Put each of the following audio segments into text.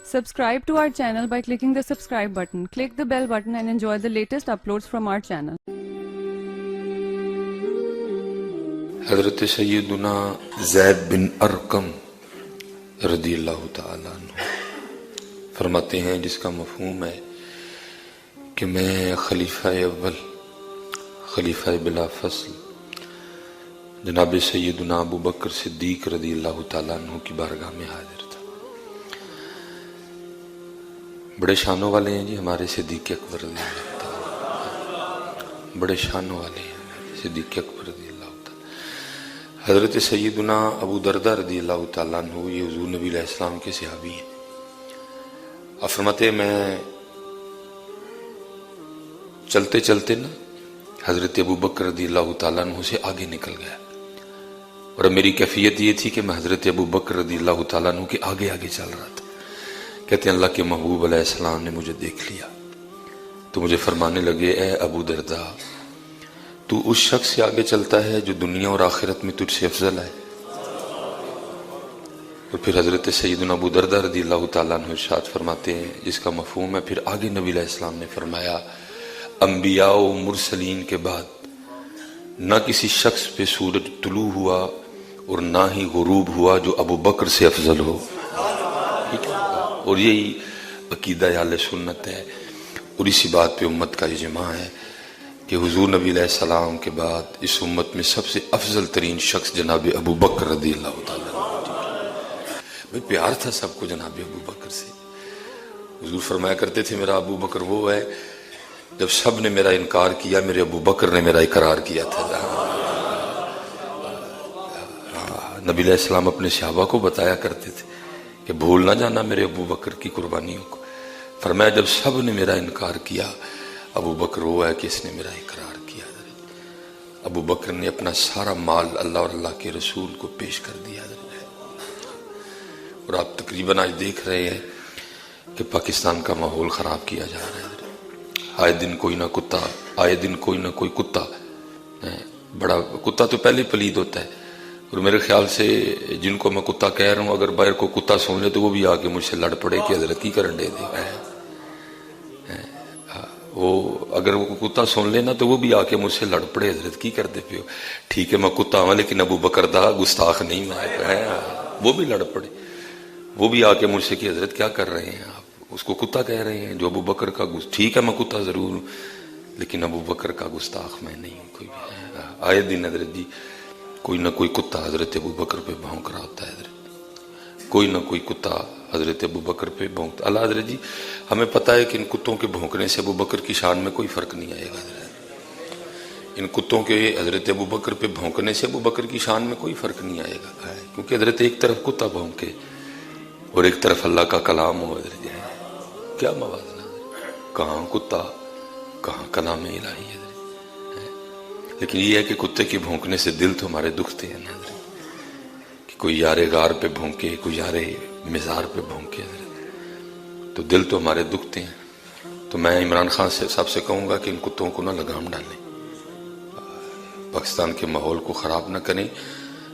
Subscribe to our channel by clicking the subscribe button. Click the bell button and enjoy the latest uploads from our channel. حضرت سیدنا زید بن ارقم رضی اللہ تعالیٰ عنہ فرماتے ہیں، جس کا مفہوم ہے کہ میں خلیفہ اول، خلیفہ بلا فصل جناب سیدنا ابو بکر صدیق رضی اللہ تعالیٰ عنہ کی بارگاہ میں حاضر تھا۔ بڑے شانوں والے ہیں جی ہمارے صدیق اکبر رضی اللہ تعالیٰ، بڑے شانوں والے ہیں صدیق اکبر رضی اللہ تعالیٰ۔ حضرت سیدنا ابو دردہ رضی اللہ تعالیٰ عنہ یہ حضور نبی علیہ السلام کے صحابی ہیں۔ آپ فرماتے ہیں میں چلتے چلتے نا حضرت ابو بکر رضی اللہ تعالیٰ عنہ سے آگے نکل گیا، اور میری کیفیت یہ تھی کہ میں حضرت ابو بکر رضی اللہ تعالیٰ عنہ کے آگے آگے چل رہا تھا۔ کہتے ہیں اللہ کے محبوب علیہ السلام نے مجھے دیکھ لیا تو مجھے فرمانے لگے، اے ابو دردہ، تو اس شخص سے آگے چلتا ہے جو دنیا اور آخرت میں تجھ سے افضل ہے۔ اور پھر حضرت سیدنا ابو دردہ رضی اللہ تعالیٰ عنہ ارشاد فرماتے ہیں، جس کا مفہوم ہے، پھر آگے نبی علیہ السلام نے فرمایا، انبیاء و مرسلین کے بعد نہ کسی شخص پہ سورج طلوع ہوا اور نہ ہی غروب ہوا جو ابو بکر سے افضل ہو۔ اور یہی عقیدہ اہل سنت ہے، اور اسی بات پہ امت کا اجماع ہے کہ حضور نبی علیہ السلام کے بعد اس امت میں سب سے افضل ترین شخص جناب ابو بکر رضی اللہ تعالیٰ عنہ۔ پیار تھا سب کو جناب ابو بکر سے۔ حضور فرمایا کرتے تھے، میرا ابو بکر وہ ہے جب سب نے میرا انکار کیا، میرے ابو بکر نے میرا اقرار کیا تھا۔ نبی علیہ السلام اپنے صحابہ کو بتایا کرتے تھے کہ بھول نہ جانا میرے ابو بکر کی قربانیوں کو۔ فرمایا جب سب نے میرا انکار کیا، ابو بکر وہ ہے کہ اس نے میرا اقرار کیا۔ ابو بکر نے اپنا سارا مال اللہ اور اللہ کے رسول کو پیش کر دیا۔ اور آپ تقریباً آج دیکھ رہے ہیں کہ پاکستان کا ماحول خراب کیا جا رہا ہے۔ آئے دن کوئی نہ کتا، آئے دن کوئی نہ کوئی کتا، بڑا کتا تو پہلے پلید ہوتا ہے، اور میرے خیال سے جن کو میں کتا کہہ رہا ہوں اگر باہر کو کتا سن لے تو وہ بھی آ کے مجھ سے لڑ پڑے کہ حضرت کی کرن دے دے۔ وہ اگر وہ کتا سن لینا تو وہ بھی آ کے مجھ سے لڑ پڑے، حضرت کی کر دے پہ ہو۔ ٹھیک ہے میں کتا ہوں لیکن ابو بکر دا گستاخ نہیں میں، وہ بھی لڑ پڑے، وہ بھی آ کے مجھ سے کہ حضرت کیا کر رہے ہیں آپ، اس کو کتا کہہ رہے ہیں جو ابو بکر کا ٹھیک ہے میں کتا ضرور ہوں لیکن ابو بکر کا گستاخ میں نہیں ہوں کوئی بھی۔ آئے دن حضرت جی کوئی نہ کوئی کتا حضرت ابو بکر پہ بھونک رہا ہوتا ہے حضرت، کوئی نہ کوئی کتا حضرت ابو بکر پہ بھونکتا۔ اللہ حضرت جی ہمیں پتہ ہے کہ ان کتوں کے بھونکنے سے ابو بکر کی شان میں کوئی فرق نہیں آئے گا حضرت، ان کتوں کے حضرت ابو بکر پہ بھونکنے سے ابو بکر کی شان میں کوئی فرق نہیں آئے گا، کیونکہ حضرت ایک طرف کتا بھونکے اور ایک طرف اللہ کا کلام ہو، حضرت جی کیا موازنہ، کہاں کتا کہاں کلام الہی ہے۔ لیکن یہ ہے کہ کتے کے بھونکنے سے دل تو ہمارے دکھتے ہیں نا حضرت، کہ کوئی یار غار پہ بھونکے، کوئی یار مزار پہ بھونکے حضرت، تو دل تو ہمارے دکھتے ہیں۔ تو میں عمران خان صاحب سے کہوں گا کہ ان کتوں کو نہ لگام ڈالیں، پاکستان کے ماحول کو خراب نہ کریں۔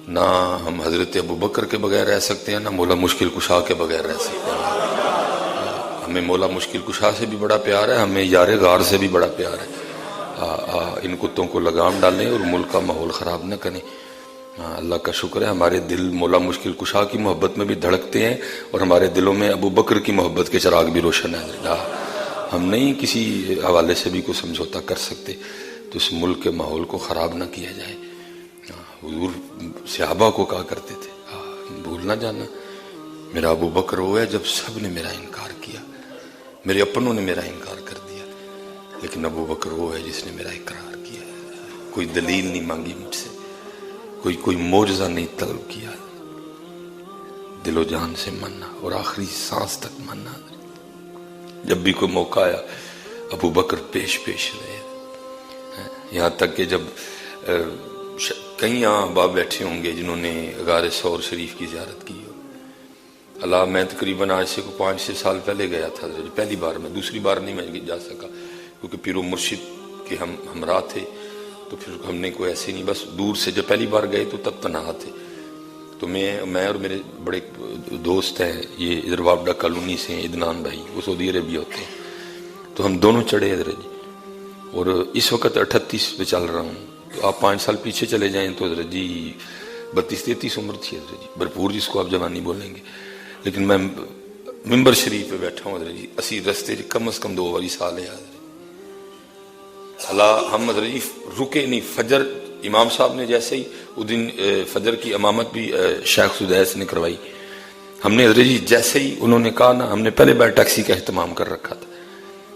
نہ ہم حضرت ابو بکر کے بغیر رہ سکتے ہیں، نہ مولا مشکل کشا کے بغیر رہ سکتے ہیں۔ ہمیں مولا مشکل کشا سے بھی بڑا پیار ہے، ہمیں یار غار سے بھی بڑا پیار ہے۔ ان کتوں کو لگام ڈالیں اور ملک کا ماحول خراب نہ کریں۔ اللہ کا شکر ہے ہمارے دل مولا مشکل کشا کی محبت میں بھی دھڑکتے ہیں، اور ہمارے دلوں میں ابو بکر کی محبت کے چراغ بھی روشن ہے۔ ہم نہیں کسی حوالے سے بھی کوئی سمجھوتا کر سکتے، تو اس ملک کے ماحول کو خراب نہ کیا جائے۔ حضور صحابہ کو کہا کرتے تھے، بھول نہ جانا میرا ابو بکر وہ ہے جب سب نے میرا انکار کیا، میرے اپنوں نے میرا انکار کر دیا، لیکن ابو بکر وہ ہے جس نے میرا اقرار کیا۔ کوئی دلیل نہیں مانگی مجھ سے، کوئی معجزہ نہیں طلب کیا، دل و جان سے ماننا اور آخری سانس تک ماننا۔ جب بھی کوئی موقع آیا ابو بکر پیش رہے، یہاں تک کہ جب کئی یہاں باپ بیٹھے ہوں گے جنہوں نے غار ثور شریف کی زیارت کی ہو۔ اللہ میں تقریباً آج سے 5-6 سال پہلے گیا تھا، پہلی بار میں، دوسری بار نہیں میں جا سکا کیونکہ پیر و مرشد کے ہم ہمراہ تھے، تو پھر ہم نے کوئی ایسے نہیں، بس دور سے جب پہلی بار گئے تو تب تنہا تھے، تو میں اور میرے بڑے دوست ہیں، یہ ادھر وابڈا کالونی سے ہیں، عدنان بھائی، وہ سعودی عربیہ ہوتے ہیں، تو ہم دونوں چڑھے حضرت جی، اور اس وقت 38 پہ چل رہا ہوں، تو آپ 5 سال پیچھے چلے جائیں تو حضرت جی 32-33 عمر تھی حضرت جی، بھرپور جس کو آپ جوانی بولیں گے، لیکن میں ممبر شریف پہ بیٹھا ہوں حضرت جی، اسی رستے کم از کم 2 باری سال ہے حضرت اللہ، ہم حضرت جی رکے نہیں، فجر امام صاحب نے جیسے ہی وہ دن فجر کی امامت بھی شیخ سدیس نے کروائی، ہم نے حضرت جی جیسے ہی انہوں نے کہا نا، ہم نے پہلے بیل ٹیکسی کا اہتمام کر رکھا تھا،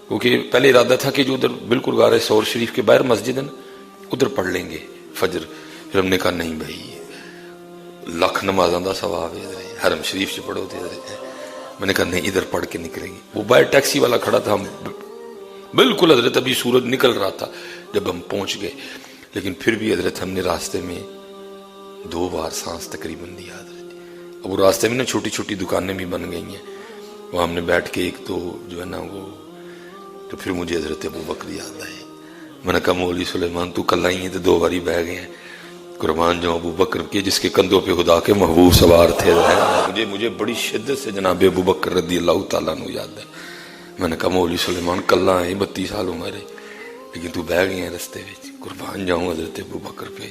کیونکہ پہلے ارادہ تھا کہ جو ادھر بالکل غار سور شریف کے باہر مسجد ہے نا، ادھر پڑھ لیں گے فجر، پھر ہم نے کہا نہیں بھائی لاکھ نمازاں دا ثواب ہے حضرت، حرم شریف سے پڑھو تھے حضرت، میں نے کہا نہیں ادھر پڑھ کے نکلیں گے، وہ باہر ٹیکسی والا کھڑا تھا، ہم بالکل حضرت ابھی سورج نکل رہا تھا جب ہم پہنچ گئے، لیکن پھر بھی حضرت ہم نے راستے میں 2 بار سانس تقریباً دیا حضرت، اب وہ راستے میں نا چھوٹی چھوٹی دکانیں بھی بن گئی ہیں، وہ ہم نے بیٹھ کے ایک تو جو ہے نا وہ، تو پھر مجھے حضرت ابو بکر یاد آئے، میں نے کہا مولوی سلیمان تو کل آئی ہیں تو 2 باری بہ گئے ہیں، قربان جو ابو بکر کے جس کے کندھوں پہ خدا کے محبوب سوار تھے، مجھے بڑی شدت سے جناب ابو بکر رضی اللہ تعالیٰ عنہ یاد ہے، میں نے کہا مولوی سلیمان کل آئے 32 سال عمر ہے، لیکن تو بہ گئے ہیں رستے میں، قربان جاؤں حضرت ابو بکر پہ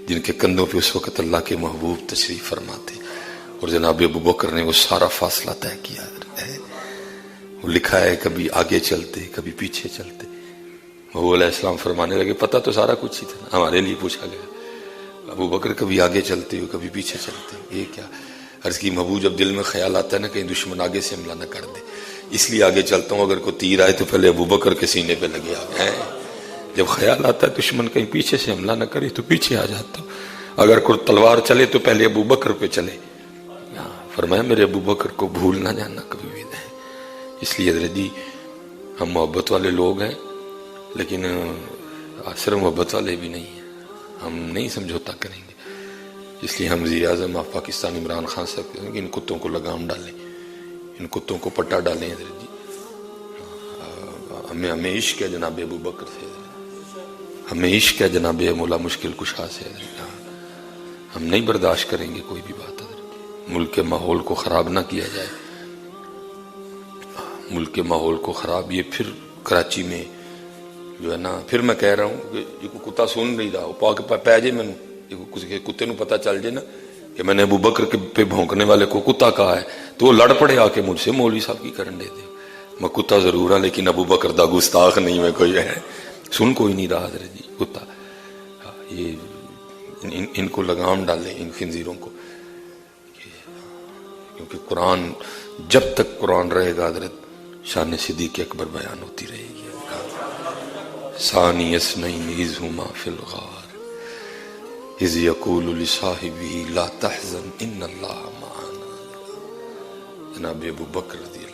جن کے کندھوں پہ اس وقت اللہ کے محبوب تشریف فرماتے، اور جناب ابو بکر نے وہ سارا فاصلہ طے کیا ہے، وہ لکھا ہے کبھی آگے چلتے کبھی پیچھے چلتے، وہ علیہ السلام فرمانے لگے پتہ تو سارا کچھ ہی تھا، ہمارے لیے پوچھا گیا، ابو بکر کبھی آگے چلتے ہو کبھی پیچھے چلتے ہو، یہ کیا؟ عرض کی محبوب جب دل میں خیال آتا ہے نا کہیں دشمن آگے سے حملہ نہ کر دے، اس لیے آگے چلتا ہوں، اگر کوئی تیر آئے تو پہلے ابو بکر کے سینے پہ لگے آگے، جب خیال آتا ہے دشمن کہیں پیچھے سے حملہ نہ کرے تو پیچھے آ جاتا ہوں، اگر کوئی تلوار چلے تو پہلے ابو بکر پہ چلے، فرمایا میرے ابو بکر کو بھول نہ جانا کبھی بھی نہیں، اس لیے حضرت جی ہم محبت والے لوگ ہیں، لیکن صرف محبت والے بھی نہیں ہیں، ہم نہیں سمجھوتا کریں گے، اس لیے ہم وزیر اعظم آف پاکستان عمران خان صاحب کہتے ہیں کہ ان کتوں کو لگام ڈالیں، ان کتوں کو پٹا ڈالیں حضرت جی، ہمیں عشق ہے جناب ابو بکر سے، ہمیں عشق ہے جناب مولا مشکل کشا سے، ہم نہیں برداشت کریں گے کوئی بھی بات حضرت، ملک کے ماحول کو خراب نہ کیا جائے، ملک کے ماحول کو خراب، یہ پھر کراچی میں جو ہے نا، پھر میں کہہ رہا ہوں کہ یہ کوئی کتا سن نہیں رہا، پاک پہ جائے میں کتے نو پتہ چل جائے نا کہ میں نے ابو بکر کے پہ بھونکنے والے کو کتا کہا ہے تو وہ لڑ پڑے آ کے مجھ سے، مولوی صاحب کی کرن دے دے، میں کتا ضرور ہوں لیکن ابو بکر دا گستاخ نہیں، میں کوئی ہے سن کوئی نہیں رہا حضرت جی کتا، یہ ان کو لگام ڈالیں ان خنزیروں کو، کیونکہ قرآن جب تک قرآن رہے گا حضرت شان صدیق اکبر بیان ہوتی رہے گی، ثانی اثنین اذ ہما فی الغار اذ یقول لصاحبہ لا تحزن ان اللہ معنا، جناب ابو بکر رضی اللہ